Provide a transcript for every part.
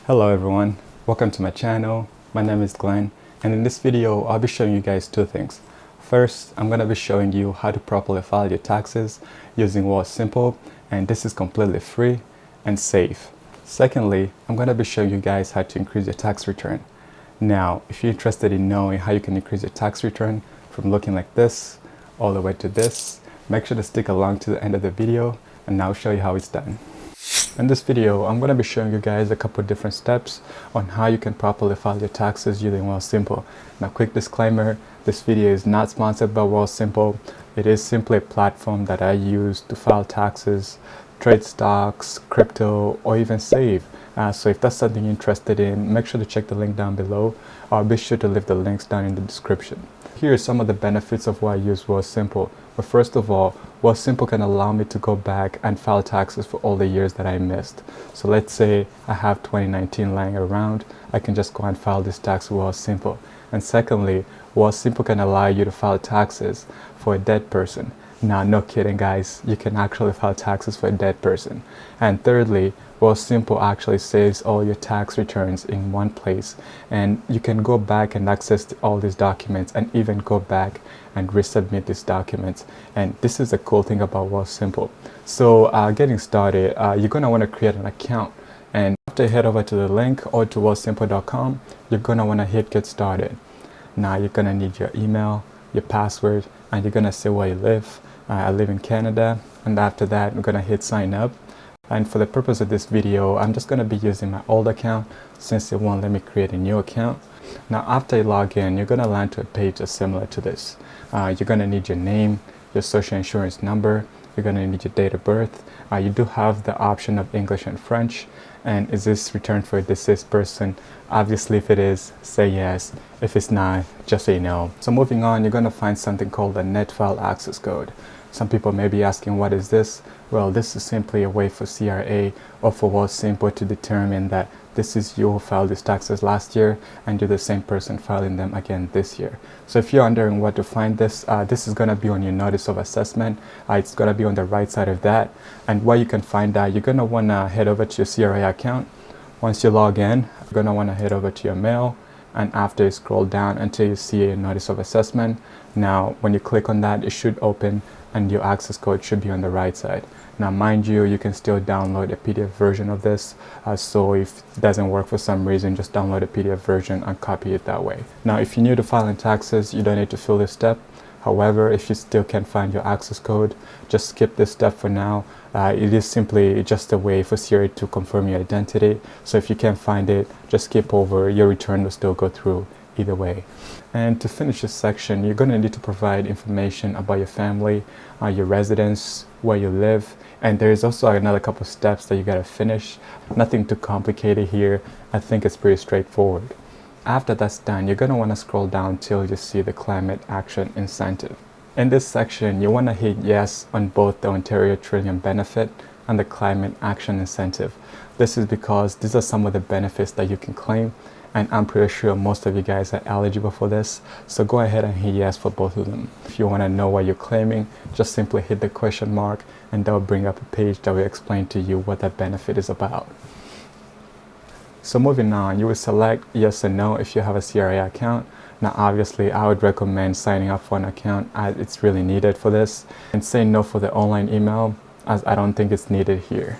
Hello everyone, welcome to my channel. My name is Glenn, and in this video I'll be showing you guys two things. First, I'm going to be showing you how to properly file your taxes using Wealthsimple, and this is completely free and safe. Secondly, I'm going to be showing you guys how to increase your tax return. Now, if you're interested in knowing how you can increase your tax return from looking like this all the way to this, make sure to stick along to the end of the video and I'll show you how it's done. In this video, I'm going to be showing you guys a couple different steps on how you can properly file your taxes using Wealthsimple. Now, quick disclaimer, this video is not sponsored by Wealthsimple. It is simply a platform that I use to file taxes, trade stocks, crypto, or even save. So if that's something you're interested in, make sure to check the link down below, or be sure to leave the links down in the description. Here are some of the benefits of why I use Wealthsimple. But first of all, Wealthsimple can allow me to go back and file taxes for all the years that I missed. So let's say I have 2019 lying around, I can just go and file this tax with Wealthsimple. And secondly, Wealthsimple can allow you to file taxes for a dead person. Now, no kidding guys, you can actually file taxes for a dead person. And thirdly, Wealthsimple actually saves all your tax returns in one place, and you can go back and access all these documents and even go back and resubmit these documents. And this is the cool thing about Wealthsimple. So getting started, you're going to want to create an account, and after you head over to the link or to wealthsimple.com, you're going to want to hit get started. Now you're going to need your email, your password, and you're going to say where you live. I live in Canada, and after that I'm going to hit sign up. And for the purpose of this video, I'm just going to be using my old account since it won't let me create a new account. Now after you log in, you're going to land to a page that's similar to this. You're going to need your name, your social insurance number, you're going to need your date of birth. You do have the option of English and French. And is this return for a deceased person? Obviously, if it is, say yes. If it's not, just say no. So moving on, you're going to find something called the net file access code. Some people may be asking, what is this? Well, this is simply a way for CRA or for Wealthsimple to determine that this is you who filed these taxes last year and you're the same person filing them again this year. So if you're wondering where to find this, this is going to be on your notice of assessment. It's going to be on the right side of that. And where you can find that, you're going to want to head over to your CRA account. Once you log in, you're going to want to head over to your mail. And after you scroll down until you see a notice of assessment. Now, when you click on that, it should open and your access code should be on the right side. Now, mind you, you can still download a PDF version of this. So if it doesn't work for some reason, just download a PDF version and copy it that way. Now, if you're new to filing taxes, you don't need to fill this step. However, if you still can't find your access code, just skip this step for now. It is simply just a way for CRA to confirm your identity. So if you can't find it, just skip over. Your return will still go through either way. And to finish this section, you're going to need to provide information about your family, your residence, where you live. And there's also another couple steps that you got to finish. Nothing too complicated here. I think it's pretty straightforward. After that's done, you're going to want to scroll down till you see the climate action incentive. In this section, you want to hit yes on both the Ontario Trillium benefit and the climate action incentive. This is because these are some of the benefits that you can claim, and I'm pretty sure most of you guys are eligible for this. So go ahead and hit yes for both of them. If you want to know what you're claiming, just simply hit the question mark and that will bring up a page that will explain to you what that benefit is about. So moving on, you will select yes or no if you have a CRA account. Now obviously I would recommend signing up for an account as it's really needed for this, and say no for the online email as I don't think it's needed here.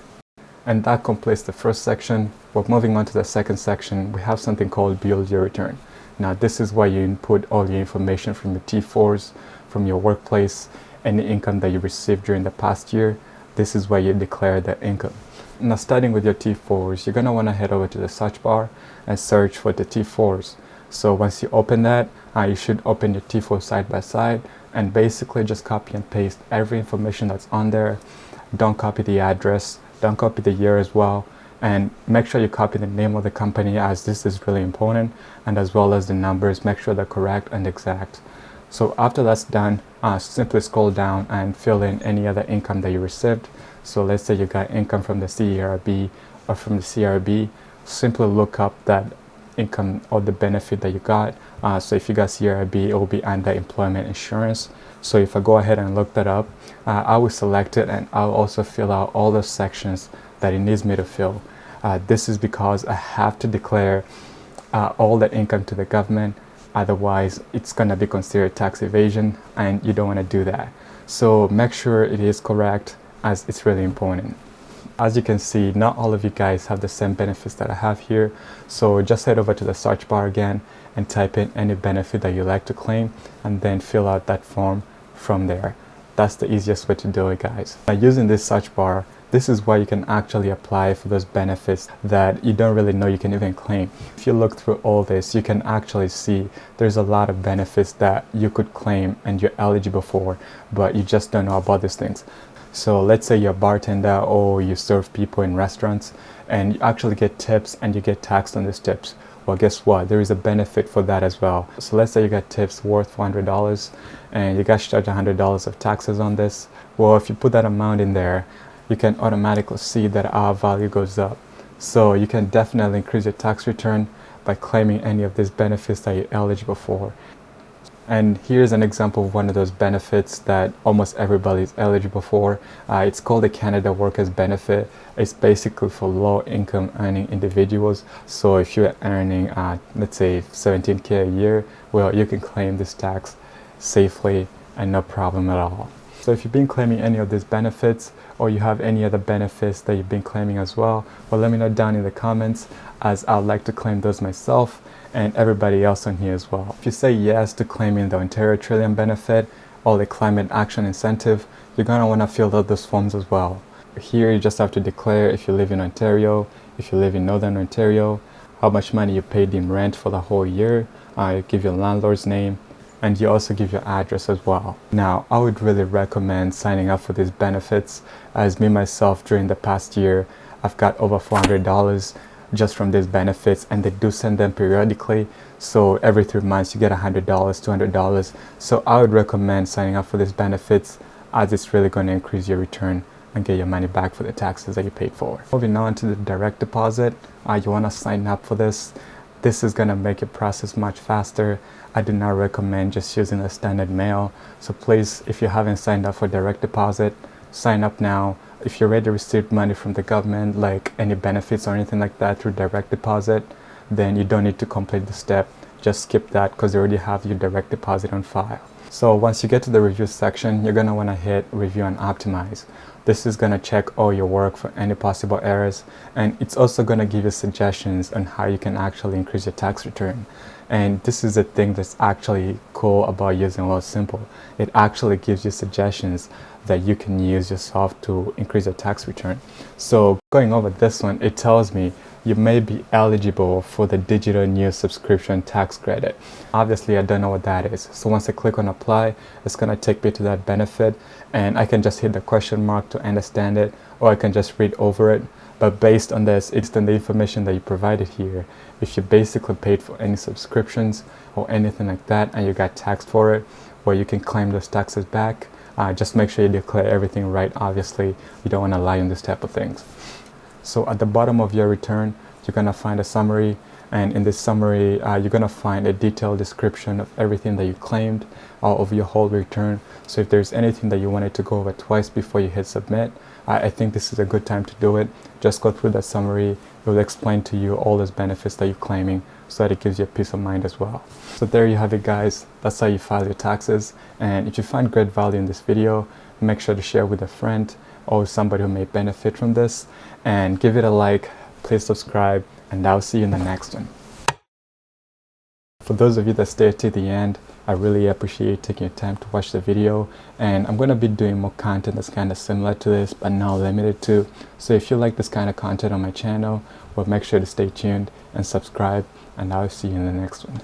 And that completes the first section. But moving on to the second section, we have something called build your return. Now this is where you input all your information from your T4s, from your workplace, any income that you received during the past year. This is where you declare the income. Now starting with your T4s, you're going to want to head over to the search bar and search for the T4s. So once you open that, you should open your T4 side by side and basically just copy and paste every information that's on there. Don't copy the address, don't copy the year as well, and make sure you copy the name of the company as this is really important, and as well as the numbers, make sure they're correct and exact. So after that's done, simply scroll down and fill in any other income that you received. So let's say you got income from the CERB or from the CRB, simply look up that income or the benefit that you got. So if you got CRB, it will be under employment insurance. So if I go ahead and look that up, I will select it and I'll also fill out all the sections that it needs me to fill. This is because I have to declare all that income to the government. Otherwise, it's going to be considered tax evasion, and you don't want to do that. So make sure it is correct, as it's really important. As you can see, not all of you guys have the same benefits that I have here. So just head over to the search bar again and type in any benefit that you like to claim, and then fill out that form from there. That's the easiest way to do it, guys. By using this search bar, this is where you can actually apply for those benefits that you don't really know you can even claim. If you look through all this, you can actually see there's a lot of benefits that you could claim and you're eligible for, but you just don't know about these things. So let's say you're a bartender or you serve people in restaurants and you actually get tips and you get taxed on these tips. Well, guess what? There is a benefit for that as well. So let's say you get tips worth $400 and you guys charge $100 of taxes on this. Well, if you put that amount in there, you can automatically see that our value goes up. So you can definitely increase your tax return by claiming any of these benefits that you're eligible for. And here's an example of one of those benefits that almost everybody is eligible for. It's called the Canada Workers Benefit. It's basically for low income earning individuals. So if you're earning, let's say $17K a year, well, you can claim this tax safely and no problem at all. So if you've been claiming any of these benefits, or you have any other benefits that you've been claiming as well let me know down in the comments, as I'd like to claim those myself and everybody else on here as well. If you say yes to claiming the Ontario Trillium benefit or the Climate Action Incentive, you're going to want to fill out those forms as well. Here you just have to declare if you live in Ontario, if you live in Northern Ontario, how much money you paid in rent for the whole year, you give your landlord's name, and you also give your address as well. Now, I would really recommend signing up for these benefits, as me myself during the past year, I've got over $400 just from these benefits, and they do send them periodically. So every 3 months you get $100, $200. So I would recommend signing up for these benefits, as it's really going to increase your return and get your money back for the taxes that you paid for. Moving on to the direct deposit, you want to sign up for this. This is going to make your process much faster. I do not recommend just using the standard mail. So please, if you haven't signed up for direct deposit, sign up now. If you're ready to receive money from the government, like any benefits or anything like that through direct deposit, then you don't need to complete the step. Just skip that, because you already have your direct deposit on file. So once you get to the review section, you're going to want to hit review and optimize. This is going to check all your work for any possible errors, and it's also going to give you suggestions on how you can actually increase your tax return. And this is the thing that's actually cool about using Wealthsimple. It actually gives you suggestions that you can use yourself to increase your tax return. So going over this one, it tells me you may be eligible for the digital news subscription tax credit. Obviously, I don't know what that is. So once I click on apply, it's going to take me to that benefit, and I can just hit the question mark to understand it, or I can just read over it. But based on this, it's the information that you provided here. If you basically paid for any subscriptions or anything like that and you got taxed for it, well, you can claim those taxes back. Just make sure you declare everything right. Obviously, you don't want to lie on this type of things. So at the bottom of your return, you're going to find a summary, and in this summary, you're going to find a detailed description of everything that you claimed of your whole return. So if there's anything that you wanted to go over twice before you hit submit, I think this is a good time to do it. Just go through that summary. It will explain to you all those benefits that you're claiming, so that it gives you a peace of mind as well. So there you have it, guys. That's how you file your taxes. And if you find great value in this video, make sure to share with a friend or somebody who may benefit from this, and give it a like. Please subscribe, and I'll see you in the next one. For those of you that stayed to the end, I really appreciate you taking your time to watch the video, and I'm going to be doing more content that's kind of similar to this but not limited to. So if you like this kind of content on my channel, well, make sure to stay tuned and subscribe, and I'll see you in the next one.